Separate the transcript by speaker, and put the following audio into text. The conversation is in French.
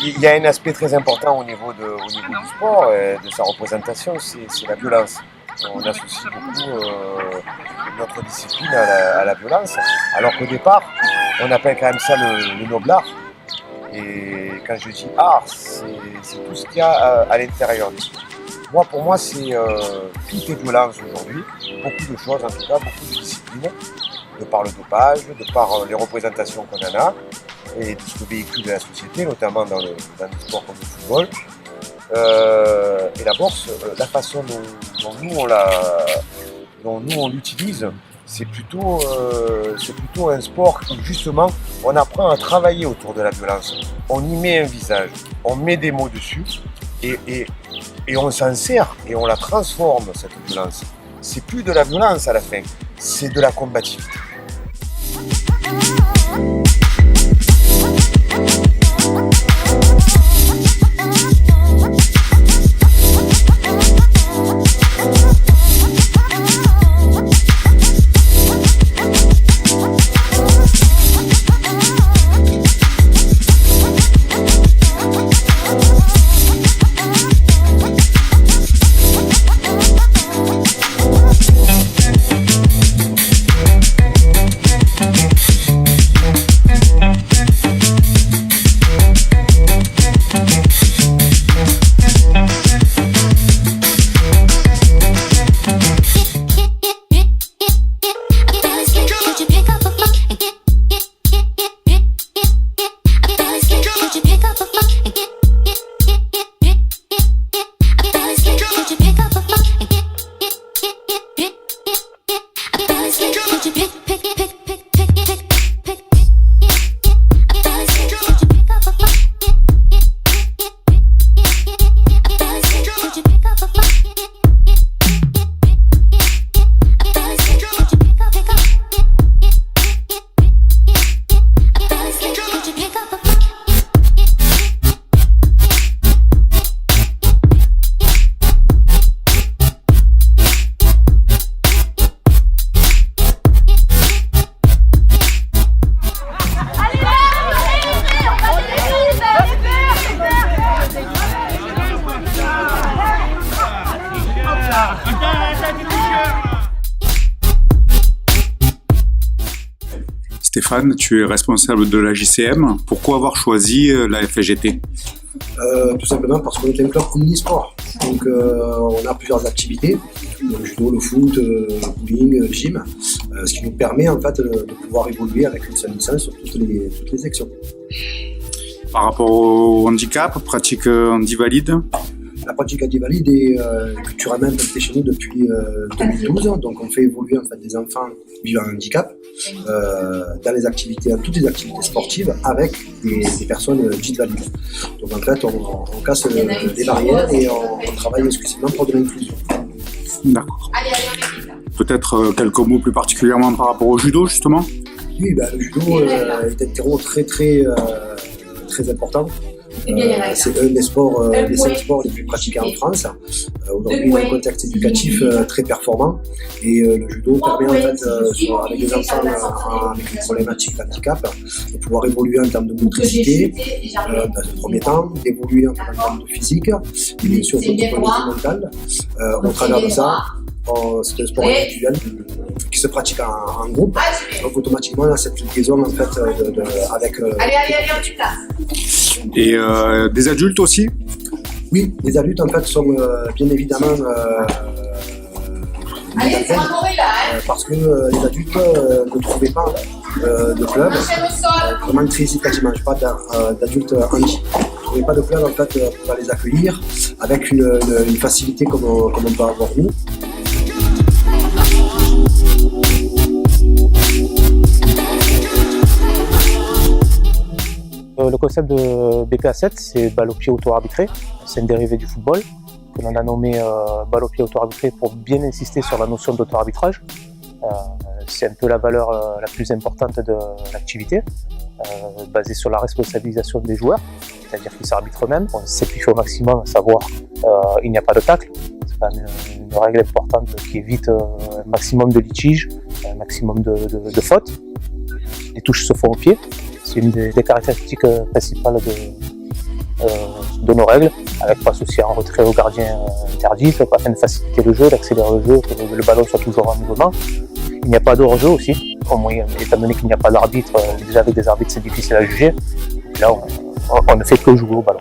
Speaker 1: Il y a un aspect très important au niveau du sport, de sa représentation, c'est la violence. On associe beaucoup notre discipline à la violence, alors qu'au départ, on appelle quand même ça le noble art. Et quand je dis art, c'est tout ce qu'il y a à l'intérieur. Moi, pour moi, tout est violence aujourd'hui. Beaucoup de choses, en tout cas, beaucoup de disciplines, de par le dopage, de par les représentations qu'on en a, et de ce que véhicule la société, notamment dans des sports comme le football. Et la boxe, la façon dont nous on l'utilise, c'est plutôt un sport qui justement on apprend à travailler autour de la violence. On y met un visage, on met des mots dessus et on s'en sert et on la transforme cette violence. C'est plus de la violence à la fin, c'est de la combativité.
Speaker 2: Stéphane, tu es responsable de la JCM. Pourquoi avoir choisi la FGT ?
Speaker 3: Tout simplement parce qu'on est un club omnisport. Donc on a plusieurs activités, le judo, le foot, le bowling, le gym, ce qui nous permet en fait de pouvoir évoluer avec une seule licence sur toutes les sections.
Speaker 2: Par rapport au handicap, pratique handi-valide ?
Speaker 3: La pratique handi-valide est culturellement implantée chez nous depuis 2012. Donc on fait évoluer en fait des enfants vivant un handicap dans toutes les activités sportives avec des personnes dites valides. Donc en fait on casse les barrières et on travaille exclusivement pour de l'inclusion.
Speaker 2: D'accord. Peut-être quelques mots plus particulièrement par rapport au judo justement ?
Speaker 3: Oui, le judo est un terreau très important. C'est un des sports, des 5 sports les plus pratiqués en France. Aujourd'hui, il y a un contexte éducatif très performant et le judo permet en fait, avec des enfants avec une problématique d'handicap, de pouvoir évoluer en termes de motricité, dans un premier temps, d'évoluer en termes de physique et bien sûr de communauté mentale. Au travers de ça, c'est un sport individuel qui se pratique en groupe, donc automatiquement on a cette liaison en fait avec.
Speaker 2: Et des adultes aussi ?
Speaker 3: Oui, les adultes en fait sont bien évidemment parce que les adultes ne trouvaient pas de club vraiment très efficacement. Je parle d'adultes handi. Ne trouvaient pas de club en fait pour les accueillir avec une facilité comme on peut avoir nous.
Speaker 4: Le concept de BPA7, c'est balle au pied auto-arbitré. C'est un dérivé du football que l'on a nommé balle au pied auto-arbitré pour bien insister sur la notion d'auto-arbitrage. C'est un peu la valeur la plus importante de l'activité, basée sur la responsabilisation des joueurs, c'est-à-dire qu'ils s'arbitrent eux-mêmes. On simplifie au maximum, à savoir il n'y a pas de tacle. C'est quand même une règle importante qui évite un maximum de litiges, un maximum de fautes. Les touches se font au pied. C'est une des caractéristiques principales de nos règles, avec passe aussi en retrait au gardien interdit, afin de faciliter le jeu, d'accélérer le jeu, que le ballon soit toujours en mouvement. Il n'y a pas de hors-jeu aussi, étant donné qu'il n'y a pas d'arbitre, déjà avec des arbitres c'est difficile à juger. Là on ne fait que jouer au ballon.